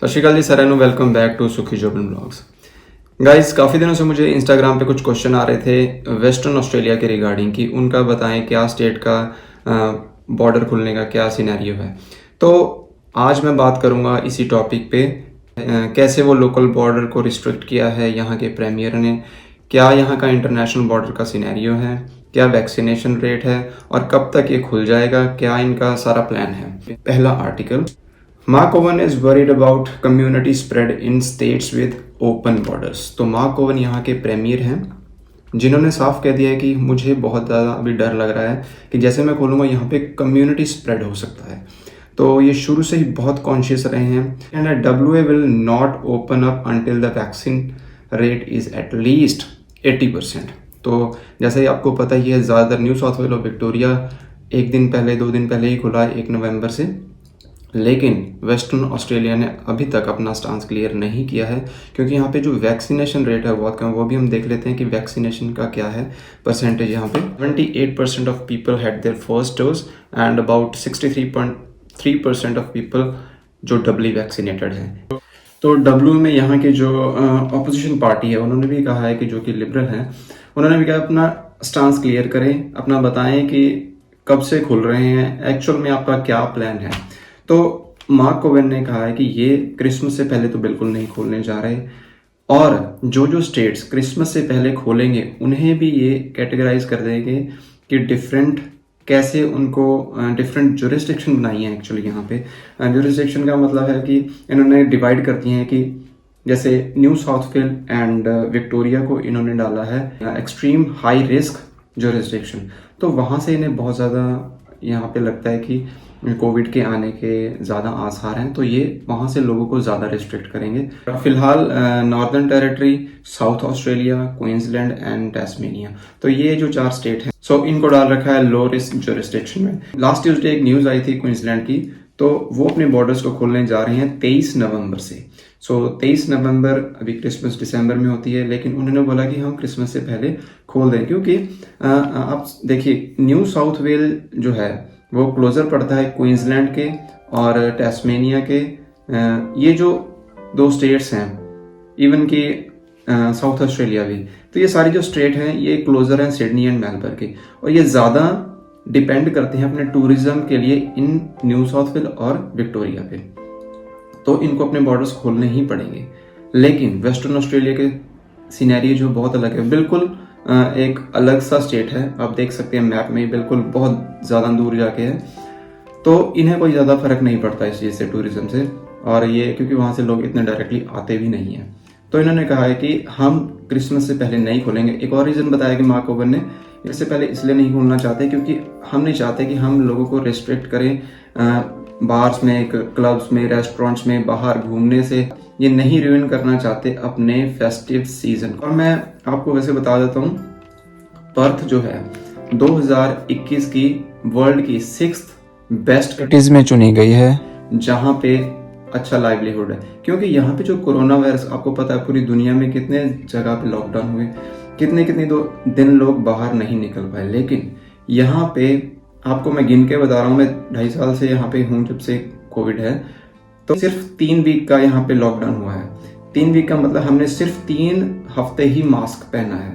सत श्री अकाल जी साਰਿਆਂ ਨੂੰ वेलकम बैक टू सुखी जोबन ब्लॉग्स। गाइस काफ़ी दिनों से मुझे इंस्टाग्राम पे कुछ क्वेश्चन आ रहे थे वेस्टर्न ऑस्ट्रेलिया के रिगार्डिंग कि उनका बताएं क्या स्टेट का बॉर्डर खुलने का क्या सिनेरियो है। तो आज मैं बात करूंगा इसी टॉपिक पे कैसे वो लोकल बॉर्डर को रिस्ट्रिक्ट किया है यहाँ के प्रीमियर ने, क्या यहाँ का इंटरनेशनल बॉर्डर का सिनेरियो है, क्या वैक्सीनेशन रेट है और कब तक ये खुल जाएगा, क्या इनका सारा प्लान है। पहला article, mark oven is worried about community spread in states with open borders. तो मार्क ओवन यहाँ के प्रीमियर हैं जिन्होंने साफ कह दिया है कि मुझे बहुत ज़्यादा अभी डर लग रहा है कि जैसे मैं खोलूँगा यहाँ पे कम्युनिटी स्प्रेड हो सकता है। तो ये शुरू से ही बहुत कॉन्शियस रहे हैं and WA will not open up until the vaccine rate is at least 80%। तो जैसे ही आपको पता ही है ज़्यादातर न्यू साउथ वेल और विक्टोरिया एक दिन पहले 2 दिन पहले ही खुला है 1 नवंबर से, लेकिन वेस्टर्न ऑस्ट्रेलिया ने अभी तक अपना स्टांस क्लियर नहीं किया है क्योंकि यहाँ पे जो वैक्सीनेशन रेट है बहुत कम। वो भी हम देख लेते हैं कि वैक्सीनेशन का क्या है परसेंटेज। यहाँ पे 78% of people had there first dose and about 63.3% of people जो डबली वैक्सीनेटेड हैं। तो डब्ल्यू में यहाँ के जो अपोजिशन पार्टी है उन्होंने भी कहा है कि जो कि लिबरल हैं उन्होंने भी कहा अपना स्टांस क्लियर करें, अपना बताएं कि कब से खुल रहे हैं, एक्चुअल में आपका क्या प्लान है। तो मार्क ओवन ने कहा है कि ये क्रिसमस से पहले तो बिल्कुल नहीं खोलने जा रहे और जो जो स्टेट्स क्रिसमस से पहले खोलेंगे उन्हें भी ये कैटेगराइज कर देंगे कि डिफरेंट कैसे उनको डिफरेंट जुरिस्डिक्शन बनाई है। एक्चुअली यहाँ पे जुरिस्डिक्शन का मतलब है कि इन्होंने डिवाइड कर दिए हैं कि जैसे new south well and Victoria को इन्होंने डाला है एक्सट्रीम हाई रिस्क जुरिस्डिक्शन। तो वहाँ से इन्हें बहुत ज़्यादा यहाँ पे लगता है कि कोविड के आने के ज़्यादा आसार हैं, तो ये वहाँ से लोगों को ज़्यादा रिस्ट्रिक्ट करेंगे। फिलहाल northern territory, south Australia, Queensland and Tasmania, तो ये जो 4 स्टेट हैं सो इनको डाल रखा है लो रिस्क जुरिस्डिक्शन में। लास्ट ट्यूसडे एक न्यूज़ आई थी क्वींसलैंड की, तो वो अपने बॉर्डर्स को खोलने जा रहे हैं 23 नवंबर से। सो 23 नवंबर अभी क्रिसमस दिसंबर में होती है, लेकिन उन्होंने बोला कि हम क्रिसमस से पहले खोल दें क्योंकि आप देखिए न्यू साउथ वेल जो है वो क्लोजर पड़ता है क्वींसलैंड के और टैस्मेनिया के। ये जो 2 स्टेट्स हैं इवन कि साउथ ऑस्ट्रेलिया भी, तो ये सारी जो स्टेट हैं ये क्लोजर हैं सिडनी एंड मेलबर्न के और ये ज़्यादा डिपेंड करते हैं अपने टूरिज्म के लिए इन न्यू साउथ वेल और विक्टोरिया पे। तो इनको अपने बॉर्डर्स खोलने ही पड़ेंगे। लेकिन वेस्टर्न ऑस्ट्रेलिया के सिनेरियो जो बहुत अलग है, बिल्कुल एक अलग सा स्टेट है। आप देख सकते हैं मैप में बिल्कुल बहुत ज़्यादा दूर जाके है, तो इन्हें कोई ज़्यादा फर्क नहीं पड़ता इस चीज़ से, टूरिज्म से। और ये क्योंकि वहाँ से लोग इतने डायरेक्टली आते भी नहीं हैं, तो इन्होंने कहा है कि हम क्रिसमस से पहले नहीं खोलेंगे। एक और रीज़न बताया कि मार्क ओवन ने इससे पहले इसलिए नहीं खोलना चाहते क्योंकि हम नहीं चाहते कि हम लोगों को रिस्ट्रिक्ट करें बार्स में, क्लब्स में, रेस्टोरेंट्स में बाहर घूमने से। ये नहीं रूइन करना चाहते अपने फेस्टिव सीजन। और मैं आपको वैसे बता देता हूँ पर्थ जो है 2021 की वर्ल्ड की 6th बेस्ट सिटीज में चुनी गई है जहाँ पे अच्छा लाइवलीहुड है। क्योंकि यहाँ पे जो कोरोना वायरस, आपको पता है पूरी दुनिया में कितने जगह पे लॉकडाउन हुए, कितने दिन लोग बाहर नहीं निकल पाए, लेकिन यहाँ पे आपको मैं गिन के बता रहा हूँ, मैं 2.5 साल से यहाँ पे हूँ जब से कोविड है, तो सिर्फ 3 वीक का यहाँ पे लॉकडाउन हुआ है। 3 वीक का मतलब हमने सिर्फ 3 हफ्ते ही मास्क पहना है।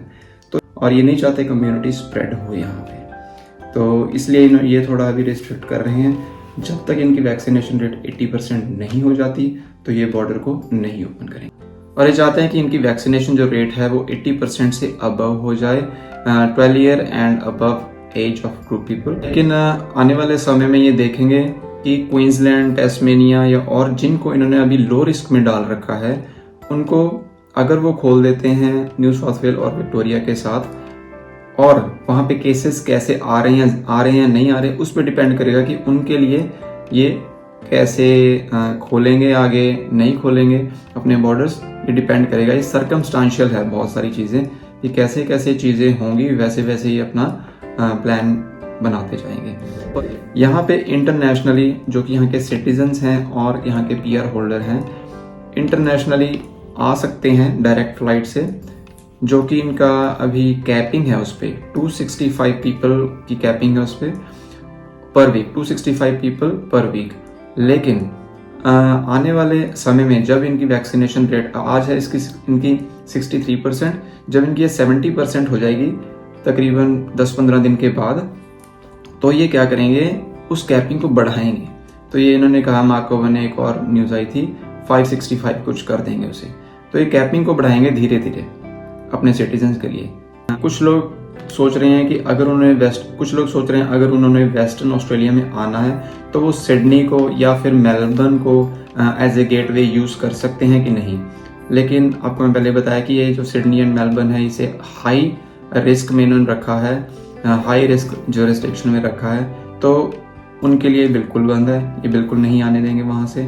तो और ये नहीं चाहते कम्युनिटी स्प्रेड हो यहाँ पे, तो इसलिए ये थोड़ा अभी रिस्ट्रिक्ट कर रहे हैं। जब तक इनकी वैक्सीनेशन रेट 80% नहीं हो जाती तो ये बॉर्डर को नहीं ओपन करेंगे। और ये चाहते हैं कि इनकी वैक्सीनेशन जो रेट है वो 80% से अबव हो जाए, 12 year and above age of group people. लेकिन आने वाले समय में ये देखेंगे कि क्वींसलैंड, टैस्मेनिया या और जिनको इन्होंने अभी लो रिस्क में डाल रखा है उनको अगर वो खोल देते हैं न्यू साउथ वेल और विक्टोरिया के साथ, और वहाँ पे केसेस कैसे आ रहे हैं नहीं आ रहे, उस पर डिपेंड करेगा कि उनके लिए ये कैसे खोलेंगे, आगे नहीं खोलेंगे अपने बॉर्डर्स। ये डिपेंड करेगा, ये सर्कमस्टांशियल है बहुत सारी चीज़ें, ये कैसे कैसे चीज़ें होंगी वैसे वैसे ही अपना प्लान बनाते जाएंगे। यहाँ पे इंटरनेशनली जो कि यहाँ के सिटीजन्स हैं और यहाँ के PR होल्डर हैं, इंटरनेशनली आ सकते हैं डायरेक्ट फ्लाइट से, जो कि इनका अभी कैपिंग है उस पर 265 पीपल की कैपिंग है उस पर पर वीक, 265 पीपल पर वीक। लेकिन आने वाले समय में जब इनकी वैक्सीनेशन रेट आज है इनकी 63%, जब इनकी 70% हो जाएगी तकरीबन 10-15 दिन के बाद, तो ये क्या करेंगे, उस कैपिंग को बढ़ाएंगे। तो ये इन्होंने कहा, मार्कोवा ने एक और न्यूज़ आई थी 565 कुछ कर देंगे उसे। तो ये कैपिंग को बढ़ाएंगे धीरे धीरे अपने सिटीजन्स के लिए। कुछ लोग सोच रहे हैं कि अगर उन्होंने वेस्टर्न ऑस्ट्रेलिया में आना है तो वो सिडनी को या फिर मेलबर्न को एज ए गेटवे यूज़ कर सकते हैं कि नहीं। लेकिन आपको मैं पहले बताया कि ये जो सिडनी एंड मेलबर्न है इसे हाई रिस्क में इन्होंने रखा है, हाई रिस्क जुरिस्डिक्शन में रखा है, तो उनके लिए बिल्कुल बंद है, ये बिल्कुल नहीं आने देंगे वहाँ से।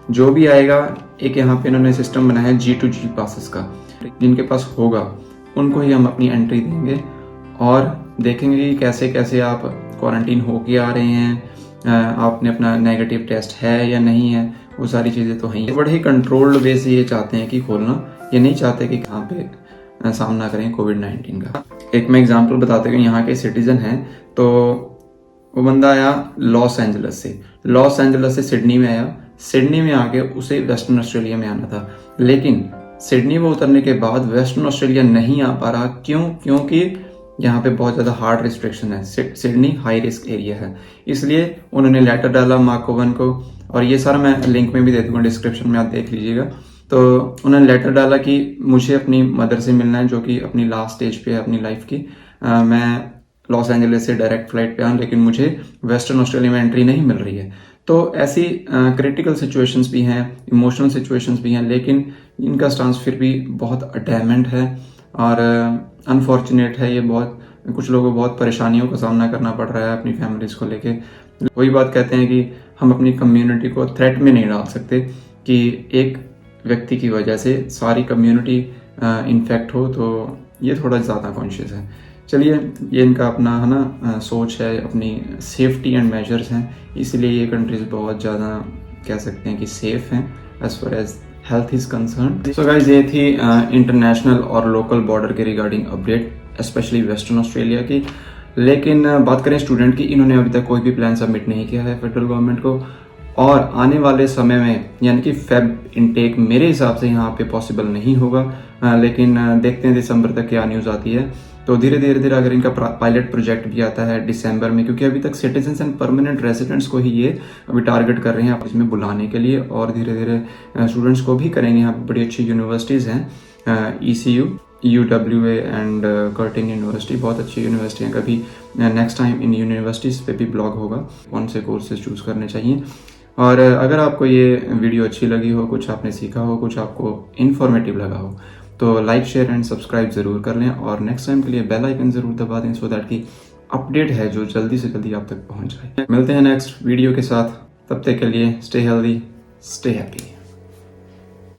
जो भी आएगा, एक यहाँ पे इन्होंने सिस्टम बनाया है G2G पासेस का, जिनके पास होगा उनको ही हम अपनी एंट्री देंगे और देखेंगे कि कैसे कैसे आप क्वारंटीन होके आ रहे हैं, आपने अपना नेगेटिव टेस्ट है या नहीं है, वो सारी चीज़ें तो हैं। बड़े ही कंट्रोल्ड वे से ये चाहते हैं कि खोलना, ये नहीं चाहते कि कहाँ पे सामना करें कोविड-19 का। एक मैं एग्जांपल बताते हुए, यहाँ के सिटीजन हैं, तो वो बंदा आया लॉस एंजलस से सिडनी में आया, सिडनी में आके उसे वेस्टर्न ऑस्ट्रेलिया में आना था, लेकिन सिडनी में उतरने के बाद वेस्टर्न ऑस्ट्रेलिया नहीं आ पा रहा। क्योंकि यहाँ पे बहुत ज़्यादा हार्ड रिस्ट्रिक्शन है, सिडनी हाई रिस्क एरिया है, इसलिए उन्होंने लेटर डाला मार्कोवन को, और ये सारा मैं लिंक में भी दे दूँगा डिस्क्रिप्शन में, आप देख लीजिएगा। तो उन्होंने लेटर डाला कि मुझे अपनी मदर से मिलना है जो कि अपनी लास्ट स्टेज पे है अपनी लाइफ की। मैं लॉस एंजलिस से डायरेक्ट फ्लाइट पे आऊँ, लेकिन मुझे वेस्टर्न ऑस्ट्रेलिया में एंट्री नहीं मिल रही है। तो ऐसी क्रिटिकल सिचुएशंस भी हैं, इमोशनल सिचुएशंस भी हैं, लेकिन इनका स्टांस फिर भी बहुत अडैमेंट है और अनफॉर्चुनेट है। ये कुछ लोगों को बहुत परेशानियों का सामना करना पड़ रहा है अपनी फैमिलीज को लेके। वही बात कहते हैं कि हम अपनी कम्युनिटी को थ्रेट में नहीं डाल सकते कि एक व्यक्ति की वजह से सारी कम्युनिटी इन्फेक्ट हो, तो ये थोड़ा ज़्यादा कॉन्शियस है। चलिए, ये इनका अपना है ना सोच है, अपनी सेफ्टी एंड मेजर्स हैं, इसलिए ये कंट्रीज बहुत ज़्यादा कह सकते हैं कि सेफ हैं as far as health is concern. So guys, ये थी इंटरनेशनल और लोकल बॉर्डर के regarding update, specially western Australia की। लेकिन बात करें स्टूडेंट की, इन्होंने अभी तक कोई भी प्लान सबमिट नहीं किया है फेडरल गवर्नमेंट को, और आने वाले समय में यानी कि फेब इनटेक मेरे हिसाब से यहाँ पे पॉसिबल नहीं होगा। लेकिन देखते हैं दिसंबर तक क्या न्यूज़ आती है। तो धीरे धीरे अगर इनका पायलट प्रोजेक्ट भी आता है दिसंबर में, क्योंकि अभी तक सिटीजन्स एंड परमानेंट रेजिडेंट्स को ही ये अभी टारगेट कर रहे हैं इसमें बुलाने के लिए, और धीरे धीरे स्टूडेंट्स को भी करेंगे। यहाँ बड़ी अच्छी यूनिवर्सिटीज़ हैं, ECU, UWA and Curtin university, बहुत अच्छी यूनिवर्सिटी हैं। कभी नेक्स्ट टाइम इन यूनिवर्सिटीज़ पे भी ब्लॉग होगा, कौन से कोर्सेज चूज़ करने चाहिए। और अगर आपको ये वीडियो अच्छी लगी हो, कुछ आपने सीखा हो, कुछ आपको इन्फॉर्मेटिव लगा हो, तो लाइक शेयर एंड सब्सक्राइब ज़रूर कर लें, और नेक्स्ट टाइम के लिए बेल आइकन ज़रूर दबा दें, सो दैट कि अपडेट है जो जल्दी से जल्दी आप तक पहुंच जाए। मिलते हैं नेक्स्ट वीडियो के साथ, तब तक के लिए स्टे हेल्दी, स्टे हैप्पी।